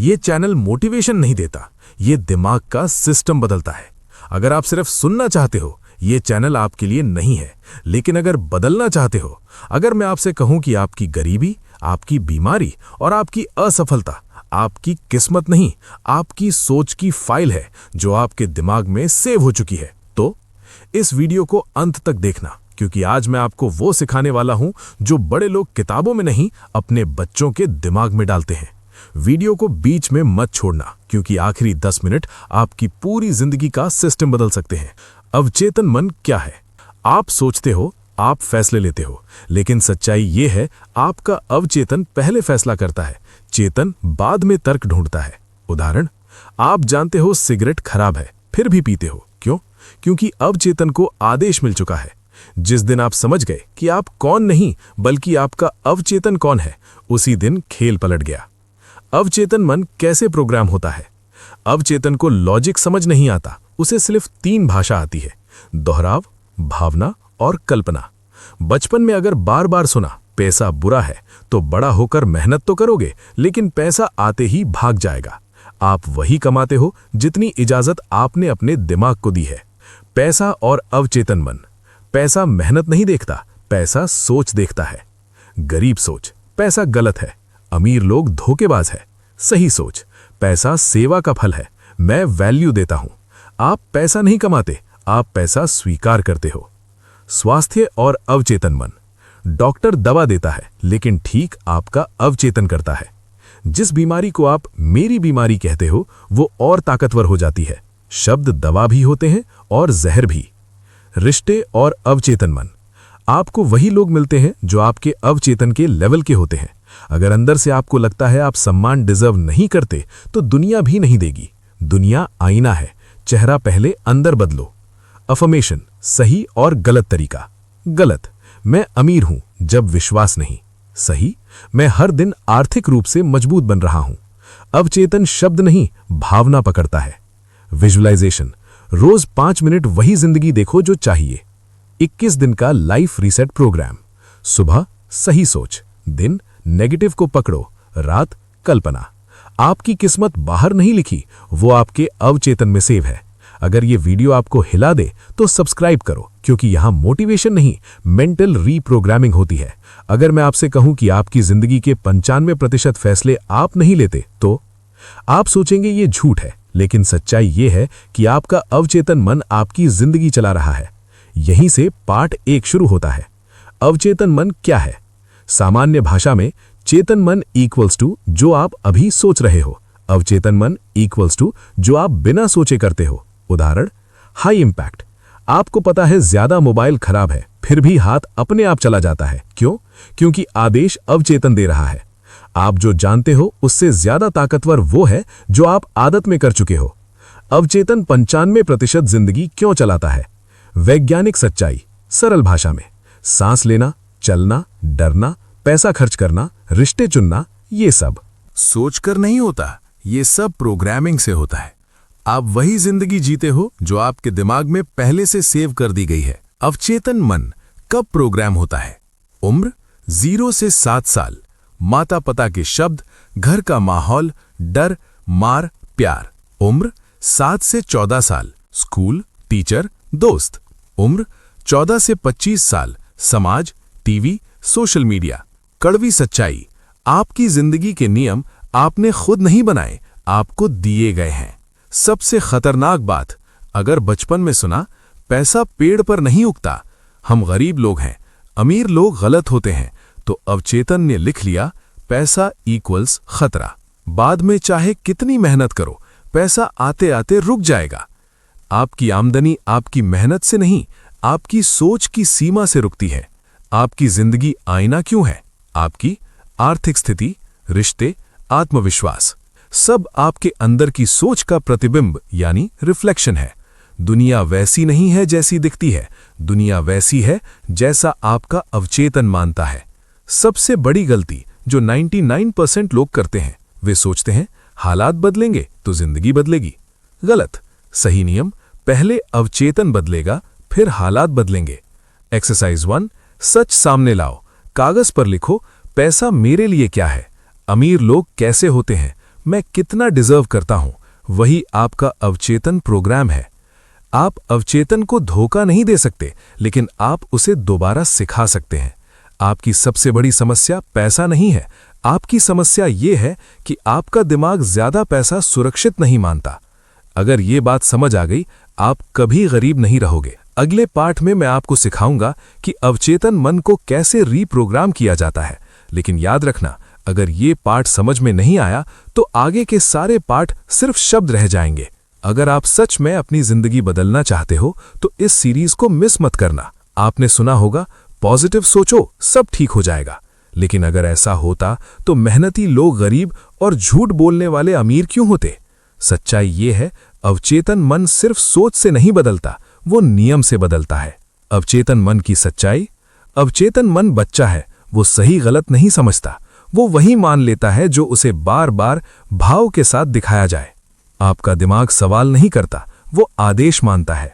ये channel motivation नहीं देता, ये दिमाग का सिस्टम बदलता है। अगर आप सिर्फ सुनना चाहते हो, ये चैनल आपके लिए नहीं है। लेकिन अगर बदलना चाहते हो, अगर मैं आपसे कहूं कि आपकी गरीबी, आपकी बीमारी और आपकी असफलता आपकी किस्मत नहीं, आपकी सोच की फाइल है जो आपके दिमाग में सेव हो चुकी है, तो इस वीडियो को अंत तक देखना, क्योंकि आज मैं आपको वो सिखाने वाला हूं जो बड़े लोग किताबों में नहीं, अपने बच्चों के दिमाग में डालते हैं। वीडियो को बीच में मत छोड़ना, क्योंकि आखिरी 10 मिनट आपकी पूरी जिंदगी का सिस्टम बदल सकते हैं। अवचेतन मन क्या है? आप सोचते हो, आप फैसले लेते हो, लेकिन सच्चाई ये है, आपका अवचेतन पहले फैसला करता है, चेतन बाद में तर्क ढूंढता है। उदाहरण, आप जानते हो सिगरेट खराब है, फिर भी पीते हो। क्यों? क्योंकि अवचेतन को आदेश मिल चुका है। जिस दिन आप समझ गए कि आप कौन नहीं बल्कि आपका अवचेतन कौन है, उसी दिन खेल पलट गया। अवचेतन मन कैसे प्रोग्राम होता है? अवचेतन को लॉजिक समझ नहीं आता, उसे सिर्फ 3 भाषा आती है: दोहराव, भावना और कल्पना। बचपन में अगर बार बार सुना पैसा बुरा है, तो बड़ा होकर मेहनत तो करोगे, लेकिन पैसा आते ही भाग जाएगा। आप वही कमाते हो जितनी इजाजत आपने अपने दिमाग को दी है। पैसा और अवचेतन मन। पैसा मेहनत नहीं देखता, पैसा सोच देखता है। गरीब सोच, पैसा गलत है। अमीर लोग धोखेबाज है। सही सोच, पैसा सेवा का फल है, मैं वैल्यू देता हूं। आप पैसा नहीं कमाते, आप पैसा स्वीकार करते हो। स्वास्थ्य और अवचेतन मन। डॉक्टर दवा देता है, लेकिन ठीक आपका अवचेतन करता है। जिस बीमारी को आप मेरी बीमारी कहते हो, वो और ताकतवर हो जाती है। शब्द दवा भी होते हैं और जहर भी। रिश्ते और अवचेतन मन। आपको वही लोग मिलते हैं जो आपके अवचेतन के लेवल के होते हैं। अगर अंदर से आपको लगता है आप सम्मान डिजर्व नहीं करते, तो दुनिया भी नहीं देगी। दुनिया आईना है, चेहरा पहले अंदर बदलो। अफर्मेशन, सही और गलत तरीका। गलत, मैं अमीर हूं जब विश्वास नहीं। सही, मैं हर दिन आर्थिक रूप से मजबूत बन रहा हूं। अवचेतन शब्द नहीं, भावना पकड़ता है। विजुअलाइजेशन, रोज 5 मिनट वही जिंदगी देखो जो चाहिए। 21 दिन का लाइफ रीसेट प्रोग्राम। सुबह सही सोच, दिन नेगेटिव को पकड़ो, रात कल्पना। आपकी किस्मत बाहर नहीं लिखी, वो आपके अवचेतन में सेव है। अगर ये वीडियो आपको हिला दे तो सब्सक्राइब करो, क्योंकि यहां मोटिवेशन नहीं, मेंटल रीप्रोग्रामिंग होती है। अगर मैं आपसे कहूं कि आपकी जिंदगी के 95% फैसले आप नहीं लेते, तो आप सोचेंगे ये झूठ है, लेकिन सच्चाई ये है कि आपका अवचेतन मन आपकी जिंदगी चला रहा है। यहीं से पार्ट 1 शुरू होता है। अवचेतन मन क्या है? सामान्य भाषा में चेतन मन इक्वल्स टू जो आप अभी सोच रहे हो। अवचेतन मन इक्वल्स टू जो आप बिना सोचे करते हो। उदाहरण, हाई इंपैक्ट। आपको पता है ज्यादा मोबाइल खराब है, फिर भी हाथ अपने आप चला जाता है। क्यों? क्योंकि आदेश अवचेतन दे रहा है। आप जो जानते हो उससे ज्यादा ताकतवर वो है जो आप आदत में कर चुके हो। अवचेतन 95% जिंदगी क्यों चलाता है? वैज्ञानिक सच्चाई, सरल भाषा में। सांस लेना, चलना, डरना, पैसा खर्च करना, रिश्ते चुनना, ये सब सोचकर नहीं होता, ये सब प्रोग्रामिंग से होता है। आप वही जिंदगी जीते हो जो आपके दिमाग में पहले से सेव कर दी गई है। अवचेतन मन कब प्रोग्राम होता है? उम्र 0 से 7 साल। माता पिता के शब्द, घर का माहौल, डर, मार, प्यार। उम्र 7 से 14 साल। स्कूल, टीचर, दोस्त। उम्र 14 से 25 साल। समाज, टीवी, सोशल मीडिया। कड़वी सच्चाई, आपकी जिंदगी के नियम आपने खुद नहीं बनाए, आपको दिए गए हैं। सबसे खतरनाक बात, अगर बचपन में सुना पैसा पेड़ पर नहीं उगता, हम गरीब लोग हैं, अमीर लोग गलत होते हैं, तो अवचेतन ने लिख लिया पैसा इक्वल्स खतरा। बाद में चाहे कितनी मेहनत करो, पैसा आते आते रुक जाएगा। आपकी आमदनी आपकी मेहनत से नहीं, आपकी सोच की सीमा से रुकती है। आपकी जिंदगी आईना क्यों है? आपकी आर्थिक स्थिति, रिश्ते, आत्मविश्वास, सब आपके अंदर की सोच का प्रतिबिंब यानी रिफ्लेक्शन है। दुनिया वैसी नहीं है जैसी दिखती है, दुनिया वैसी है जैसा आपका अवचेतन मानता है। सबसे बड़ी गलती जो 99% लोग करते हैं, वे सोचते हैं हालात बदलेंगे तो जिंदगी बदलेगी। गलत। सही नियम, पहले अवचेतन बदलेगा, फिर हालात बदलेंगे। एक्सरसाइज 1, सच सामने लाओ। कागज पर लिखो, पैसा मेरे लिए क्या है? अमीर लोग कैसे होते हैं? मैं कितना डिजर्व करता हूं, वही आपका अवचेतन प्रोग्राम है। आप अवचेतन को धोखा नहीं दे सकते, लेकिन आप उसे दोबारा सिखा सकते हैं। आपकी सबसे बड़ी समस्या पैसा नहीं है, आपकी समस्या ये है कि आपका दिमाग ज्यादा पैसा सुरक्षित नहीं मानता। अगर ये बात समझ आ गई, आप कभी गरीब नहीं रहोगे। अगले पाठ में मैं आपको सिखाऊंगा कि अवचेतन मन को कैसे रीप्रोग्राम किया जाता है। लेकिन याद रखना, अगर ये पाठ समझ में नहीं आया तो आगे के सारे पाठ सिर्फ शब्द रह जाएंगे। अगर आप सच में अपनी जिंदगी बदलना चाहते हो तो इस सीरीज को मिस मत करना। आपने सुना होगा, पॉजिटिव सोचो सब ठीक हो जाएगा। लेकिन अगर ऐसा होता तो मेहनती लोग गरीब और झूठ बोलने वाले अमीर क्यों होते? सच्चाई ये है, अवचेतन मन सिर्फ सोच से नहीं बदलता, वो नियम से बदलता है। अवचेतन मन की सच्चाई, अवचेतन मन बच्चा है, वो सही गलत नहीं समझता, वो वही मान लेता है जो उसे बार बार भाव के साथ दिखाया जाए। आपका दिमाग सवाल नहीं करता, वो आदेश मानता है।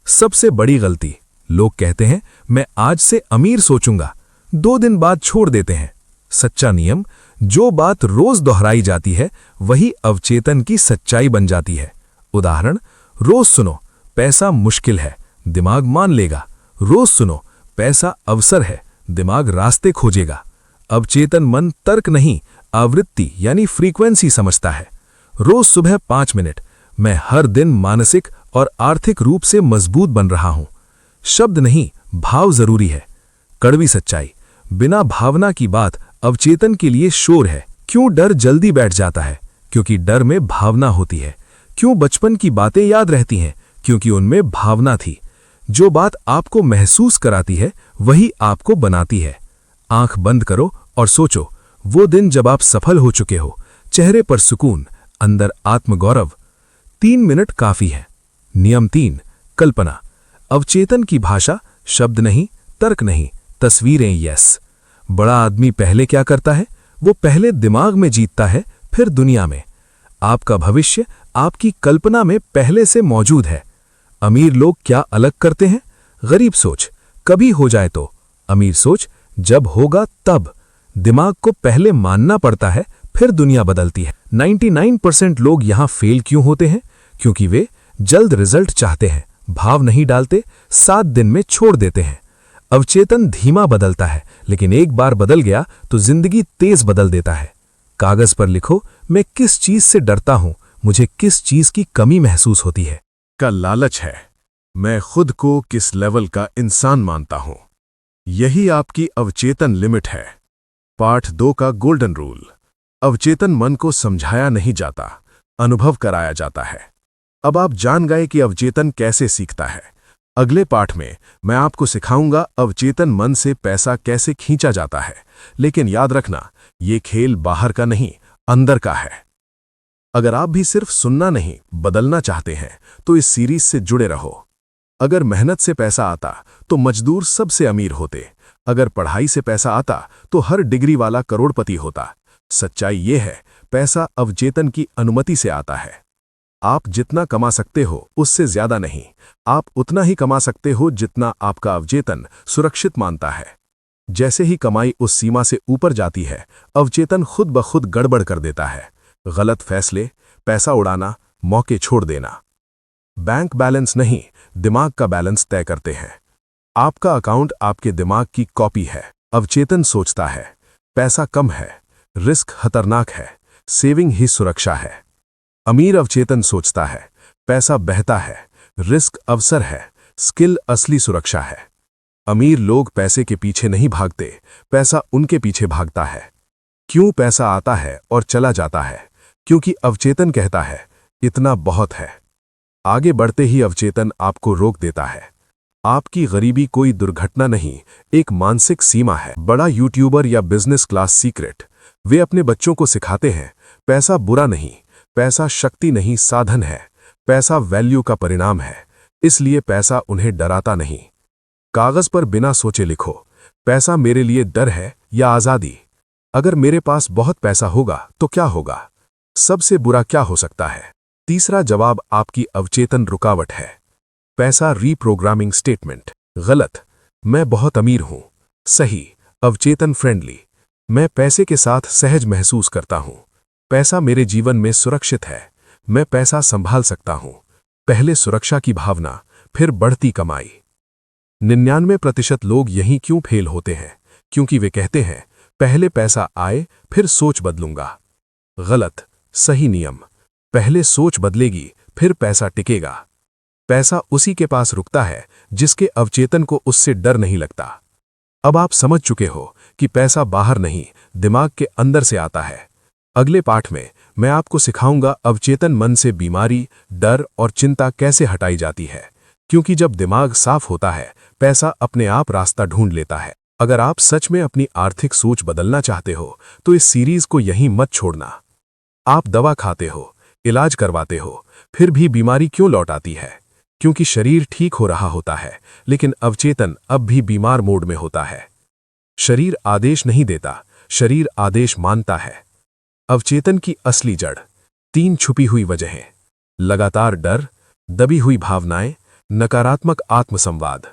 सबसे बड़ी गलती, लोग कहते हैं मैं आज से अमीर सोचूंगा, 2 दिन बाद छोड़ देते हैं। सच्चा नियम, जो बात रोज दोहराई जाती है वही अवचेतन की सच्चाई बन जाती है। उदाहरण, रोज सुनो पैसा मुश्किल है, दिमाग मान लेगा। रोज सुनो पैसा अवसर है, दिमाग रास्ते खोजेगा। अवचेतन मन तर्क नहीं, आवृत्ति यानी फ्रीक्वेंसी समझता है। रोज सुबह 5 मिनट, मैं हर दिन मानसिक और आर्थिक रूप से मजबूत बन रहा हूं। शब्द नहीं, भाव जरूरी है। कड़वी सच्चाई, बिना भावना की बात अवचेतन के लिए शोर है। क्यों डर जल्दी बैठ जाता है? क्योंकि डर में भावना होती है। क्यों बचपन की बातें याद रहती हैं? क्योंकि उनमें भावना थी। जो बात आपको महसूस कराती है वही आपको बनाती है। आंख बंद करो और सोचो, वो दिन जब आप सफल हो चुके हो, चेहरे पर सुकून, अंदर आत्मगौरव। 3 मिनट काफी है। नियम 3, कल्पना। अवचेतन की भाषा शब्द नहीं, तर्क नहीं, तस्वीरें। यस, बड़ा आदमी पहले क्या करता है? वो पहले दिमाग में जीतता है, फिर दुनिया में। आपका भविष्य आपकी कल्पना में पहले से मौजूद है। अमीर लोग क्या अलग करते हैं? गरीब सोच कभी हो जाए तो, अमीर सोच जब होगा तब। दिमाग को पहले मानना पड़ता है, फिर दुनिया बदलती है। 99% लोग यहां फेल क्यों होते हैं? क्योंकि वे जल्द रिजल्ट चाहते हैं, भाव नहीं डालते, 7 दिन में छोड़ देते हैं। अवचेतन धीमा बदलता है, लेकिन एक बार बदल गया तो जिंदगी तेज बदल देता है। कागज पर लिखो, मैं किस चीज से डरता हूं, मुझे किस चीज की कमी महसूस होती है। का लालच है, मैं खुद को किस लेवल का इंसान मानता हूं। यही आपकी अवचेतन लिमिट है। पाठ 2 का गोल्डन रूल। अवचेतन मन को समझाया नहीं जाता, अनुभव कराया जाता है। अब आप जान गए कि अवचेतन कैसे सीखता है। अगले पाठ में मैं आपको सिखाऊंगा अवचेतन मन से पैसा कैसे खींचा जाता है। लेकिन याद रखना, ये खेल बाहर का नहीं, अंदर का है। अगर आप भी सिर्फ सुनना नहीं, बदलना चाहते हैं तो इस सीरीज से जुड़े रहो। अगर मेहनत से पैसा आता तो मजदूर सबसे अमीर होते। अगर पढ़ाई से पैसा आता तो हर डिग्री वाला करोड़पति होता। सच्चाई ये है, पैसा अवचेतन की अनुमति से आता है। आप जितना कमा सकते हो उससे ज्यादा नहीं, आप उतना ही कमा सकते हो जितना आपका अवचेतन सुरक्षित मानता है। जैसे ही कमाई उस सीमा से ऊपर जाती है, अवचेतन खुद ब खुद गड़बड़ कर देता है। गलत फैसले, पैसा उड़ाना, मौके छोड़ देना। बैंक बैलेंस नहीं, दिमाग का बैलेंस तय करते हैं। आपका अकाउंट आपके दिमाग की कॉपी है। अवचेतन सोचता है, पैसा कम है, रिस्क खतरनाक है, सेविंग ही सुरक्षा है। अमीर अवचेतन सोचता है, पैसा बहता है, रिस्क अवसर है, स्किल असली सुरक्षा है। अमीर लोग पैसे के पीछे नहीं भागते, पैसा उनके पीछे भागता है। क्यों पैसा आता है और चला जाता है? क्योंकि अवचेतन कहता है इतना बहुत है। आगे बढ़ते ही अवचेतन आपको रोक देता है। आपकी गरीबी कोई दुर्घटना नहीं, एक मानसिक सीमा है। बड़ा यूट्यूबर या बिजनेस क्लास सीक्रेट, वे अपने बच्चों को सिखाते हैं, पैसा बुरा नहीं, पैसा शक्ति नहीं, साधन है। पैसा वैल्यू का परिणाम है, इसलिए पैसा उन्हें डराता नहीं। कागज पर बिना सोचे लिखो, पैसा मेरे लिए डर है या आजादी? अगर मेरे पास बहुत पैसा होगा तो क्या होगा? सबसे बुरा क्या हो सकता है? तीसरा जवाब आपकी अवचेतन रुकावट है। पैसा रीप्रोग्रामिंग स्टेटमेंट। गलत, मैं बहुत अमीर हूं। सही, अवचेतन फ्रेंडली, मैं पैसे के साथ सहज महसूस करता हूं। पैसा मेरे जीवन में सुरक्षित है, मैं पैसा संभाल सकता हूं। पहले सुरक्षा की भावना, फिर बढ़ती कमाई। 99% लोग यहीं क्यों फेल होते हैं? क्योंकि वे कहते हैं पहले पैसा आए फिर सोच बदलूंगा। गलत। सही नियम, पहले सोच बदलेगी फिर पैसा टिकेगा। पैसा उसी के पास रुकता है जिसके अवचेतन को उससे डर नहीं लगता। अब आप समझ चुके हो कि पैसा बाहर नहीं, दिमाग के अंदर से आता है। अगले पाठ में मैं आपको सिखाऊंगा अवचेतन मन से बीमारी, डर और चिंता कैसे हटाई जाती है, क्योंकि जब दिमाग साफ होता है पैसा अपने आप रास्ता ढूंढ लेता है। अगर आप सच में अपनी आर्थिक सोच बदलना चाहते हो तो इस सीरीज को यहीं मत छोड़ना। आप दवा खाते हो, इलाज करवाते हो, फिर भी बीमारी क्यों लौट आती है? क्योंकि शरीर ठीक हो रहा होता है लेकिन अवचेतन अब भी बीमार मोड में होता है। शरीर आदेश नहीं देता, शरीर आदेश मानता है। अवचेतन की असली जड़, 3 छुपी हुई वजहें: लगातार डर, दबी हुई भावनाएं, नकारात्मक आत्मसंवाद।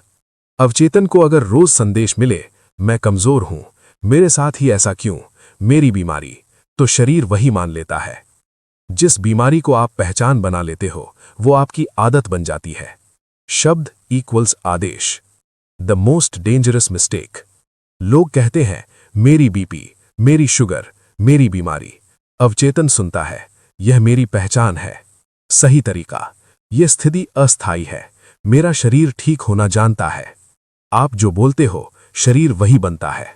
अवचेतन को अगर रोज संदेश मिले मैं कमजोर हूं, मेरे साथ ही ऐसा क्यों, मेरी बीमारी, तो शरीर वही मान लेता है। जिस बीमारी को आप पहचान बना लेते हो वो आपकी आदत बन जाती है। शब्द इक्वल्स आदेश। The most dangerous mistake. लोग कहते हैं मेरी बीपी, मेरी शुगर, मेरी बीमारी। अवचेतन सुनता है यह मेरी पहचान है। सही तरीका, यह स्थिति अस्थायी है, मेरा शरीर ठीक होना जानता है। आप जो बोलते हो शरीर वही बनता है।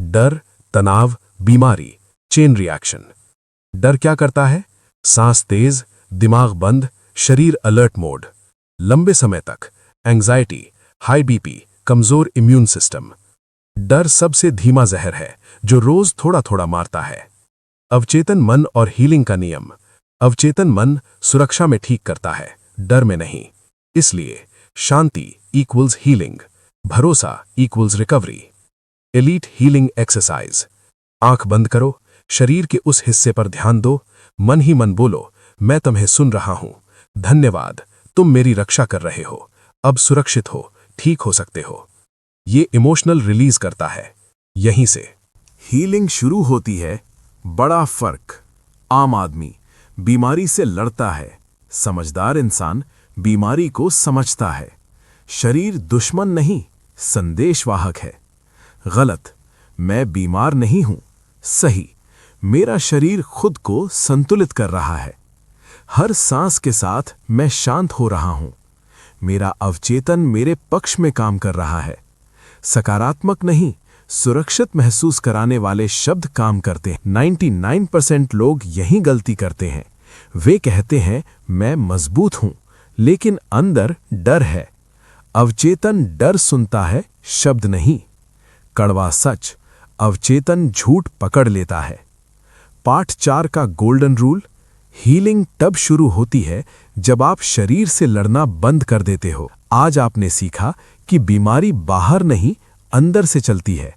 डर, तनाव, बीमारी, चेन रिएक्शन। डर क्या करता है? सांस तेज, दिमाग बंद, शरीर अलर्ट मोड। लंबे समय तक एंजाइटी, हाई बीपी, कमजोर इम्यून सिस्टम। डर सबसे धीमा जहर है जो रोज थोड़ा थोड़ा मारता है। अवचेतन मन और हीलिंग का नियम। अवचेतन मन सुरक्षा में ठीक करता है, डर में नहीं। इसलिए शांति इक्वल्स हीलिंग, भरोसा equals recovery. Elite healing exercise. आंख बंद करो, शरीर के उस हिस्से पर ध्यान दो, मन ही मन बोलो मैं तुम्हें सुन रहा हूं, धन्यवाद, तुम मेरी रक्षा कर रहे हो, अब सुरक्षित हो, ठीक हो सकते हो। ये इमोशनल रिलीज करता है। यहीं से हीलिंग शुरू होती है। बड़ा फर्क। आम आदमी बीमारी से लड़ता है, समझदार इंसान बीमारी को समझता है। शरीर दुश्मन नहीं, संदेशवाहक है। गलत। मैं बीमार नहीं हूं, सही, मेरा शरीर खुद को संतुलित कर रहा है। हर सांस के साथ मैं शांत हो रहा हूं, मेरा अवचेतन मेरे पक्ष में काम कर रहा है। सकारात्मक नहीं, सुरक्षित महसूस कराने वाले शब्द काम करते हैं। 99% लोग यही गलती करते हैं। वे कहते हैं मैं मजबूत हूं, लेकिन अंदर डर है। अवचेतन डर सुनता है, शब्द नहीं। कड़वा सच, अवचेतन झूठ पकड़ लेता है। पाठ 4 का गोल्डन रूल। हीलिंग तब शुरू होती है जब आप शरीर से लड़ना बंद कर देते हो। आज आपने सीखा कि बीमारी बाहर नहीं, अंदर से चलती है।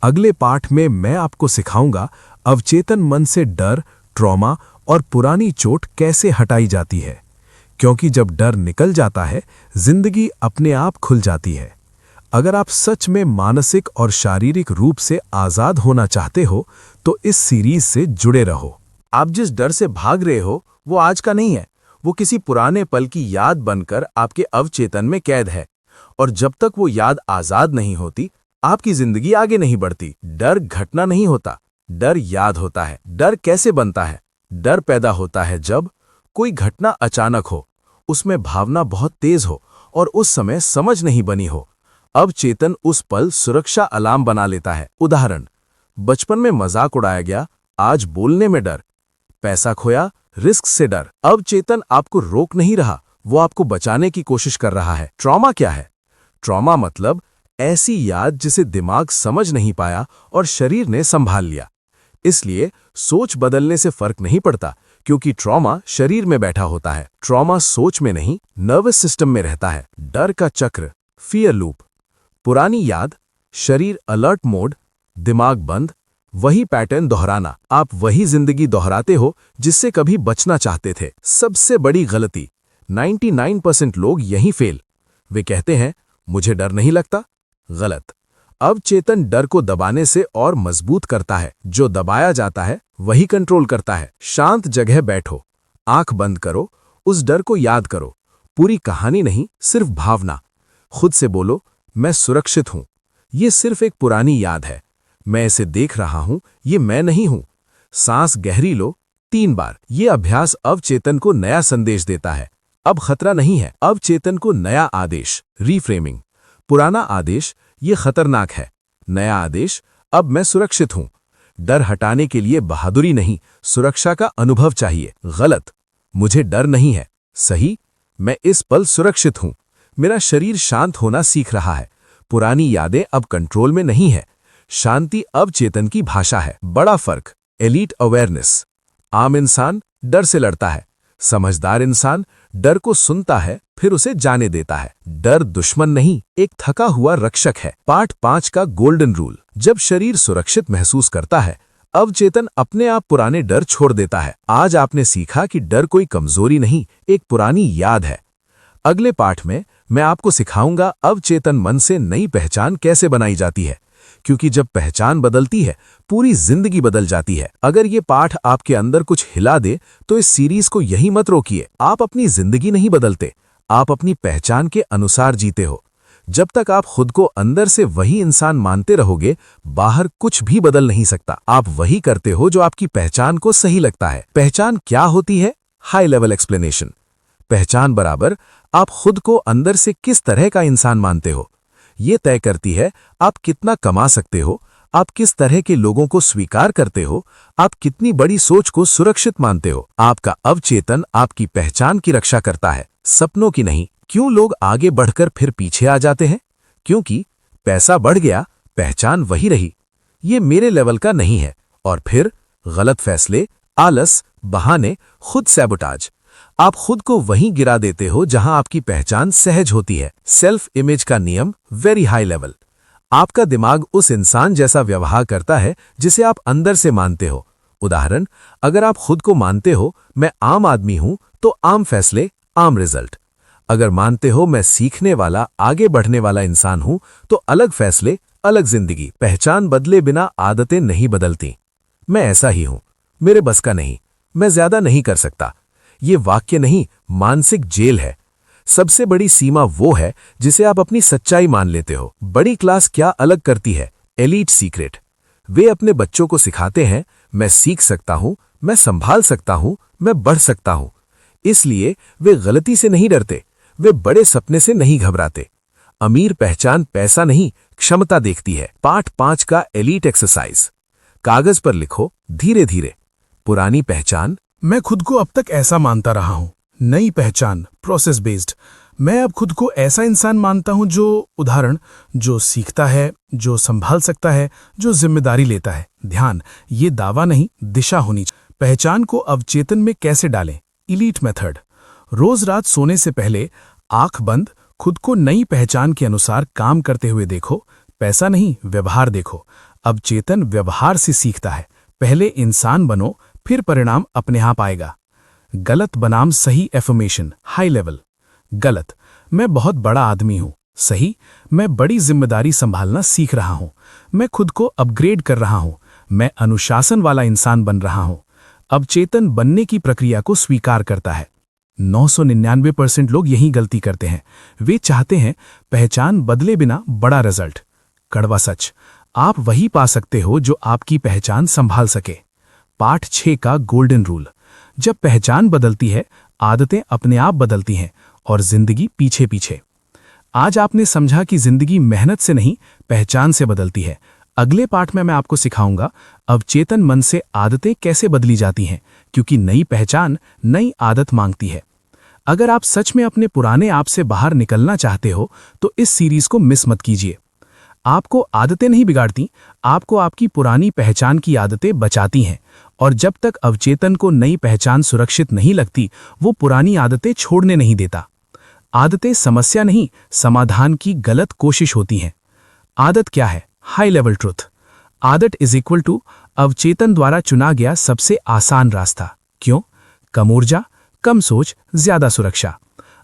अगले पाठ में मैं आपको सिखाऊंगा अवचेतन मन से डर, ट्रॉमा और पुरानी चोट कैसे हटाई जाती है, क्योंकि जब डर निकल जाता है जिंदगी अपने आप खुल जाती है। अगर आप सच में मानसिक और शारीरिक रूप से आजाद होना चाहते हो तो इस सीरीज से जुड़े रहो। आप जिस डर से भाग रहे हो वो आज का नहीं है, वो किसी पुराने पल की याद बनकर आपके अवचेतन में कैद है। और जब तक वो याद आजाद नहीं होती आपकी जिंदगी आगे नहीं बढ़ती। डर घटना नहीं होता, डर याद होता है। डर कैसे बनता है? डर पैदा होता है जब कोई घटना अचानक हो, उसमें भावना बहुत तेज हो और उस समय समझ नहीं बनी हो। अवचेतन उस पल सुरक्षा अलार्म बना लेता है। उदाहरण, बचपन में मजाक उड़ाया गया, आज बोलने में डर। पैसा खोया, रिस्क से डर। अवचेतन आपको रोक नहीं रहा, वो आपको बचाने की कोशिश कर रहा है। ट्रॉमा क्या है? ट्रॉमा मतलब ऐसी याद जिसे दिमाग समझ नहीं पाया और शरीर ने संभाल लिया। इसलिए सोच बदलने से फर्क नहीं पड़ता, क्योंकि ट्रॉमा शरीर में बैठा होता है। ट्रॉमा सोच में नहीं, नर्वस सिस्टम में रहता है। डर का चक्र, फियर लूप। पुरानी याद, शरीर अलर्ट मोड, दिमाग बंद, वही पैटर्न दोहराना। आप वही जिंदगी दोहराते हो जिससे कभी बचना चाहते थे। सबसे बड़ी गलती, 99% लोग यहीं फेल। वे कहते हैं मुझे डर नहीं लगता। गलत। अवचेतन डर को दबाने से और मजबूत करता है। जो दबाया जाता है वही कंट्रोल करता है। शांत जगह बैठो, आंख बंद करो, उस डर को याद करो। पूरी कहानी नहीं, सिर्फ भावना। खुद से बोलो, मैं सुरक्षित हूं। ये सिर्फ एक पुरानी याद है। मैं इसे देख रहा हूं, ये मैं नहीं हूं। सांस गहरी लो 3 बार। ये अभ्यास अवचेतन को नया संदेश देता है। अब खतरा नहीं है, अवचेतन को नया आदेश, रीफ्रेमिंग। पुराना आदेश, ये खतरनाक है। नया आदेश, अब मैं सुरक्षित हूं। डर हटाने के लिए बहादुरी नहीं, सुरक्षा का अनुभव चाहिए। गलत, मुझे डर नहीं है। सही, मैं इस पल सुरक्षित हूं। मेरा शरीर शांत होना सीख रहा है। पुरानी यादें अब कंट्रोल में नहीं है। शांति अवचेतन की भाषा है। बड़ा फर्क, एलीट अवेयरनेस। आम इंसान डर से लड़ता है, समझदार इंसान डर को सुनता है फिर उसे जाने देता है। डर दुश्मन नहीं, एक थका हुआ रक्षक है। पार्ट 5 का गोल्डन रूल। जब शरीर सुरक्षित महसूस करता है, अवचेतन अपने आप पुराने डर छोड़ देता है। आज आपने सीखा कि डर कोई कमजोरी नहीं, एक पुरानी याद है। अगले पाठ में मैं आपको सिखाऊंगा अवचेतन मन से नई पहचान कैसे बनाई जाती है, क्योंकि जब पहचान बदलती है पूरी जिंदगी बदल जाती है। अगर ये पाठ आपके अंदर कुछ हिला दे तो इस सीरीज को यहीं मत रोकिए। आप अपनी जिंदगी नहीं बदलते, आप अपनी पहचान के अनुसार जीते हो। जब तक आप खुद को अंदर से वही इंसान मानते रहोगे, बाहर कुछ भी बदल नहीं सकता। आप वही करते हो जो आपकी पहचान को सही लगता है। पहचान क्या होती है? High level explanation. पहचान बराबर आप खुद को अंदर से किस तरह का इंसान मानते हो। ये तय करती है आप कितना कमा सकते हो, आप किस तरह के लोगों को स्वीकार करते हो, आप कितनी बड़ी सोच को सुरक्षित मानते हो। आपका अवचेतन आपकी पहचान की रक्षा करता है, सपनों की नहीं। क्यों लोग आगे बढ़कर फिर पीछे आ जाते हैं? क्योंकि पैसा बढ़ गया, पहचान वही रही, ये मेरे लेवल का नहीं है। और फिर गलत फैसले, आलस, बहाने, खुद सैबोटाज। आप खुद को वहीं गिरा देते हो जहां आपकी पहचान सहज होती है। सेल्फ इमेज का नियम, वेरी हाई लेवल। आपका दिमाग उस इंसान जैसा व्यवहार करता है जिसे आप अंदर से मानते हो। उदाहरण, अगर आप खुद को मानते हो मैं आम आदमी हूं, तो आम फैसले, आम रिजल्ट। अगर मानते हो मैं सीखने वाला, आगे बढ़ने वाला इंसान हूं, तो अलग फैसले, अलग जिंदगी। पहचान बदले बिना आदतें नहीं बदलती। मैं ऐसा ही हूं, मेरे बस का नहीं, मैं ज्यादा नहीं कर सकता। ये वाक्य नहीं, मानसिक जेल है। सबसे बड़ी सीमा वो है जिसे आप अपनी सच्चाई मान लेते हो। बड़ी क्लास क्या अलग करती है? Elite secret. वे अपने बच्चों को सिखाते हैं, मैं सीख सकता हूं, मैं संभाल सकता हूं, मैं बढ़ सकता हूं। इसलिए वे गलती से नहीं डरते, वे बड़े सपने से नहीं घबराते। अमीर पहचान पैसा नहीं, क्षमता देखती है। पार्ट 5 का एलीट एक्सरसाइज। कागज पर लिखो धीरे धीरे। पुरानी पहचान, मैं खुद को अब तक ऐसा मानता रहा हूं। नई पहचान, प्रोसेस बेस्ड। मैं अब खुद को ऐसा इंसान मानता हूं जो, उदाहरण, जो सीखता है, जो संभाल सकता है, जो जिम्मेदारी लेता है। ध्यान, ये दावा नहीं, दिशा होनी चाहिए। पहचान को अवचेतन में कैसे डालें? Elite method. रोज रात सोने से पहले आंख बंद, खुद को नई पहचान के अनुसार काम करते हुए देखो। पैसा नहीं, व्यवहार देखो। अवचेतन व्यवहार से सीखता है। पहले इंसान बनो, फिर परिणाम अपने आप आएगा। गलत बनाम सही एफर्मेशन, हाई लेवल। गलत, मैं बहुत बड़ा आदमी हूं। सही, मैं बड़ी जिम्मेदारी संभालना सीख रहा हूं। मैं खुद को अपग्रेड कर रहा हूं। मैं अनुशासन वाला इंसान बन रहा हूं। अवचेतन बनने की प्रक्रिया को स्वीकार करता है। 999% लोग यही गलती करते हैं। वे चाहते हैं पहचान बदले बिना बड़ा रिजल्ट। कड़वा सच, आप वही पा सकते हो जो आपकी पहचान संभाल सके। पार्ट 6 का गोल्डन रूल। जब पहचान बदलती है, आदतें अपने आप बदलती हैं और जिंदगी पीछे पीछे। आज आपने समझा कि जिंदगी मेहनत से नहीं, पहचान से बदलती है। अगले पार्ट में मैं आपको सिखाऊंगा अवचेतन मन से आदतें कैसे बदली जाती हैं, क्योंकि नई पहचान नई आदत मांगती है। अगर आप सच में अपने पुराने आप से बाहर निकलना चाहते हो तो इस सीरीज को मिस मत कीजिए। आपको आदतें नहीं बिगाड़ती, आपको आपकी पुरानी पहचान की आदतें बचाती हैं। और जब तक अवचेतन को नई पहचान सुरक्षित नहीं लगती, वो पुरानी आदतें छोड़ने नहीं देता। आदतें समस्या नहीं, समाधान की गलत कोशिश होती हैं। आदत क्या है? High level truth. आदत इज इक्वल टू अवचेतन द्वारा चुना गया सबसे आसान रास्ता। क्यों? कम ऊर्जा, कम सोच, ज्यादा सुरक्षा।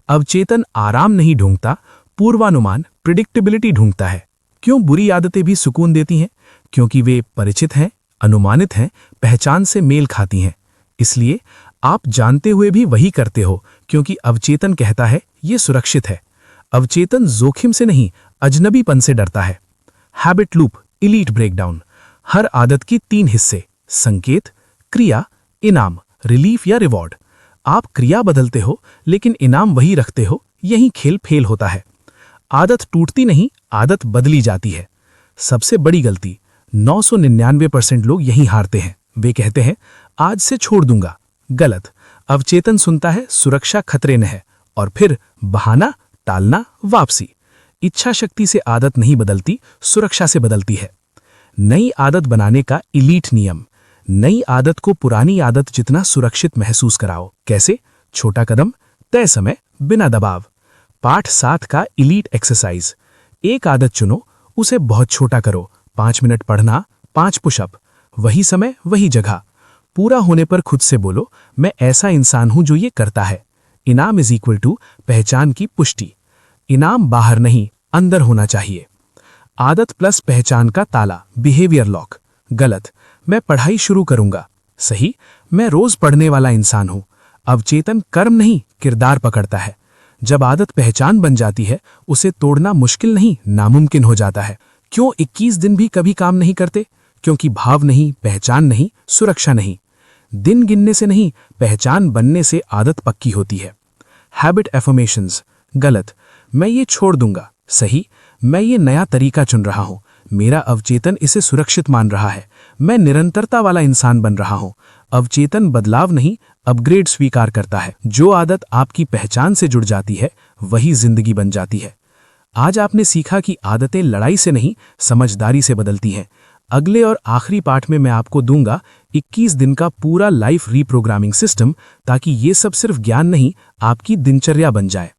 अवचेतन आराम नहीं ढूंढता, पूर्वानुमान, प्रिडिक्टेबिलिटी ढूंढता है। क्यों बुरी आदतें भी सुकून देती हैं? क्योंकि वे परिचित हैं, अनुमानित हैं, पहचान से मेल खाती हैं। इसलिए आप जानते हुए भी वही करते हो क्योंकि अवचेतन कहता है ये सुरक्षित है। अवचेतन जोखिम से नहीं, अजनबीपन से डरता है। Habit loop, elite breakdown. हर आदत की 3 हिस्से: संकेत, क्रिया, इनाम, रिलीफ या रिवॉर्ड। आप क्रिया बदलते हो लेकिन इनाम वही रखते हो, यही खेल फेल होता है। आदत टूटती नहीं, आदत बदली जाती है। सबसे बड़ी गलती, 999% लोग यहीं हारते हैं। वे कहते हैं आज से छोड़ दूंगा। गलत। अवचेतन सुनता है सुरक्षा खतरे में है, और फिर बहाना, टालना, वापसी। इच्छा शक्ति से आदत नहीं बदलती, सुरक्षा से बदलती है। नई आदत बनाने का इलीट नियम। नई आदत को पुरानी आदत जितना सुरक्षित महसूस कराओ। कैसे? छोटा कदम, तय समय, बिना दबाव। पाठ 7 का इलीट एक्सरसाइज। एक आदत चुनो, उसे बहुत छोटा करो। 5 मिनट पढ़ना, 5 पुशअप। वही समय, वही जगह। पूरा होने पर खुद से बोलो मैं ऐसा इंसान हूं जो ये करता है। इनाम इज इक्वल टू पहचान की पुष्टि। इनाम बाहर नहीं, अंदर होना चाहिए। आदत प्लस पहचान का ताला, बिहेवियर लॉक। गलत। मैं पढ़ाई शुरू करूंगा। सही। मैं रोज पढ़ने वाला इंसान हूं। अवचेतन कर्म नहीं, किरदार पकड़ता है। जब आदत पहचान बन जाती है, उसे तोड़ना मुश्किल नहीं, नामुमकिन हो जाता है। क्यों 21 दिन भी कभी काम नहीं करते? क्योंकि भाव नहीं, पहचान नहीं, सुरक्षा नहीं। दिन गिनने से नहीं, पहचान बनने से आदत पक्की होती है। Habit affirmations. गलत। मैं ये छोड़ दूंगा। सही। मैं ये नया तरीका चुन रहा हूं। मेरा अवचेतन इसे सुरक्षित मान रहा है। मैं निरंतरता वाला इंसान बन रहा हूं। अवचेतन बदलाव नहीं, अपग्रेड स्वीकार करता है। जो आदत आपकी पहचान से जुड़ जाती है, वही जिंदगी बन जाती है। आज आपने सीखा कि आदतें लड़ाई से नहीं, समझदारी से बदलती हैं। अगले और आखिरी पाठ में मैं आपको दूंगा 21 दिन का पूरा लाइफ रीप्रोग्रामिंग सिस्टम, ताकि ये सब सिर्फ ज्ञान नहीं, आपकी दिनचर्या बन जाए।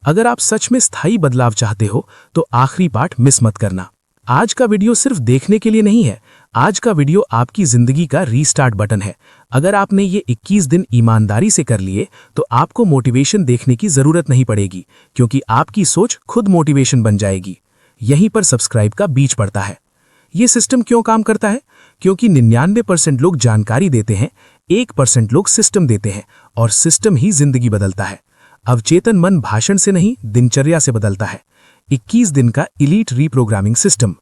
अगर आप सच में स्थायी बदलाव चाहते हो तो आखिरी पाठ मिस मत करना। आज का वीडियो सिर्फ देखने के लिए नहीं है, आज का वीडियो आपकी जिंदगी का रीस्टार्ट बटन है। अगर आपने ये 21 दिन ईमानदारी से कर लिए तो आपको मोटिवेशन देखने की जरूरत नहीं पड़ेगी, क्योंकि आपकी सोच खुद मोटिवेशन बन जाएगी। यहीं पर सब्सक्राइब का बीज पड़ता है। ये सिस्टम क्यों काम करता है? क्योंकि 99% लोग जानकारी देते हैं, 1% लोग सिस्टम देते हैं, और सिस्टम ही जिंदगी बदलता है। अवचेतन मन भाषण से नहीं, दिनचर्या से बदलता है। 21 दिन का इलीट रीप्रोग्रामिंग सिस्टम।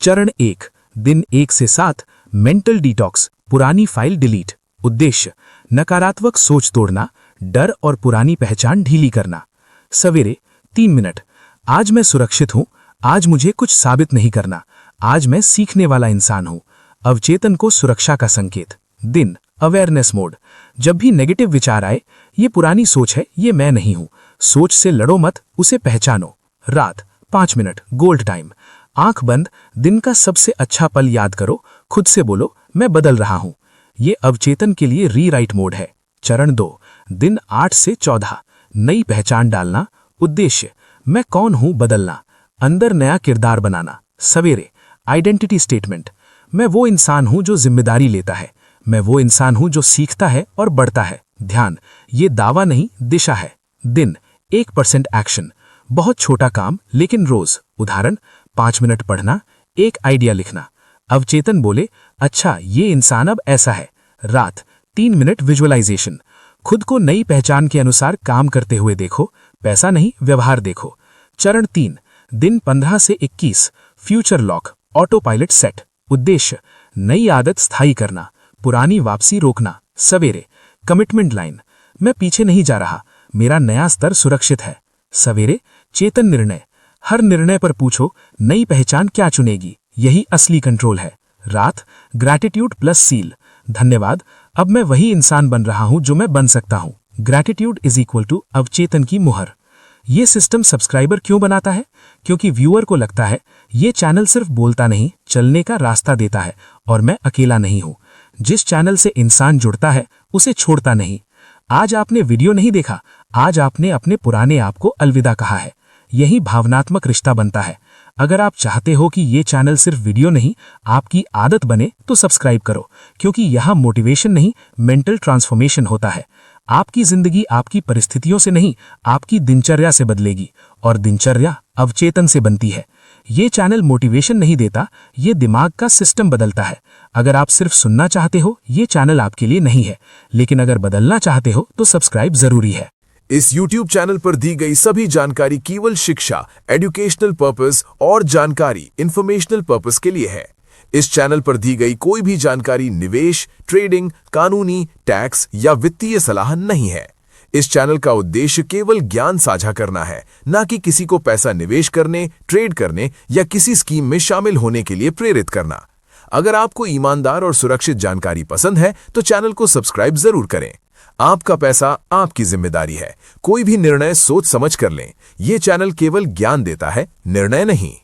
चरण 1, दिन 1 से 7, मेंटल डिटॉक्स, पुरानी फाइल डिलीट। उद्देश्य, नकारात्मक सोच तोड़ना, डर और पुरानी पहचान ढीली करना। सवेरे 3 मिनट। आज मैं सुरक्षित हूं, आज मुझे कुछ साबित नहीं करना, आज मैं सीखने वाला इंसान हूं। अवचेतन को सुरक्षा का संकेत। दिन, अवेयरनेस मोड। जब भी नेगेटिव विचार आए, ये पुरानी सोच है, ये मैं नहीं हूं। सोच से लड़ो मत, उसे पहचानो। रात 5 मिनट, गोल्ड टाइम। आंख बंद, दिन का सबसे अच्छा पल याद करो, खुद से बोलो मैं बदल रहा हूं। ये अवचेतन के लिए रीराइट मोड है। चरण 2, दिन 8 से 14, नई पहचान डालना। उद्देश्य, मैं कौन हूं बदलना, अंदर नया किरदार बनाना। सवेरे, आइडेंटिटी स्टेटमेंट। मैं वो इंसान हूं जो जिम्मेदारी लेता है, मैं वो इंसान हूं जो सीखता है और बढ़ता है। ध्यान, ये दावा नहीं, दिशा है। दिन, 1% एक्शन। बहुत छोटा काम लेकिन रोज। उदाहरण, 5 मिनट पढ़ना, एक आइडिया लिखना। अवचेतन बोले अच्छा ये इंसान अब ऐसा है। रात, 3 मिनट विजुअलाइजेशन। खुद को नई पहचान के अनुसार काम करते हुए देखो, पैसा नहीं व्यवहार देखो। चरण 3, दिन 15 से 21, future lock, auto pilot set. उद्देश्य, नई आदत स्थायी करना, पुरानी वापसी रोकना। सवेरे, कमिटमेंट लाइन। मैं पीछे नहीं जा रहा, मेरा नया स्तर सुरक्षित है। सवेरे, चेतन निर्णय। हर निर्णय पर पूछो नई पहचान क्या चुनेगी, यही असली कंट्रोल है। रात, ग्रैटिट्यूड प्लस सील। धन्यवाद, अब मैं वही इंसान बन रहा हूं जो मैं बन सकता हूं। ग्रैटिट्यूड इज इक्वल टू अवचेतन की मुहर। ये सिस्टम सब्सक्राइबर क्यों बनाता है? क्योंकि व्यूअर को लगता है ये चैनल सिर्फ बोलता नहीं, चलने का रास्ता देता है, और मैं अकेला नहीं हूं। जिस चैनल से इंसान जुड़ता है उसे छोड़ता नहीं। आज आपने वीडियो नहीं देखा, आज आपने अपने पुराने आप को अलविदा कहा है। यही भावनात्मक रिश्ता बनता है। अगर आप चाहते हो कि ये चैनल सिर्फ वीडियो नहीं, आपकी आदत बने, तो सब्सक्राइब करो, क्योंकि यहाँ मोटिवेशन नहीं, मेंटल ट्रांसफॉर्मेशन होता है। आपकी जिंदगी आपकी परिस्थितियों से नहीं, आपकी दिनचर्या से बदलेगी, और दिनचर्या अवचेतन से बनती है। ये चैनल मोटिवेशन नहीं देता, ये दिमाग का सिस्टम बदलता है। अगर आप सिर्फ सुनना चाहते हो, ये चैनल आपके लिए नहीं है, लेकिन अगर बदलना चाहते हो तो सब्सक्राइब जरूरी है। इस YouTube चैनल पर दी गई सभी जानकारी केवल शिक्षा, एजुकेशनल पर्पस और जानकारी इंफॉर्मेशनल पर्पस के लिए है। इस चैनल पर दी गई कोई भी जानकारी निवेश, ट्रेडिंग, कानूनी, टैक्स या वित्तीय सलाह नहीं है। इस चैनल का उद्देश्य केवल ज्ञान साझा करना है, न कि किसी को पैसा निवेश करने, ट्रेड करने या किसी स्कीम में शामिल होने के लिए प्रेरित करना। अगर आपको ईमानदार और सुरक्षित जानकारी पसंद है तो चैनल को सब्सक्राइब जरूर करें। आपका पैसा आपकी जिम्मेदारी है। कोई भी निर्णय सोच समझ कर लें। ये चैनल केवल ज्ञान देता है, निर्णय नहीं।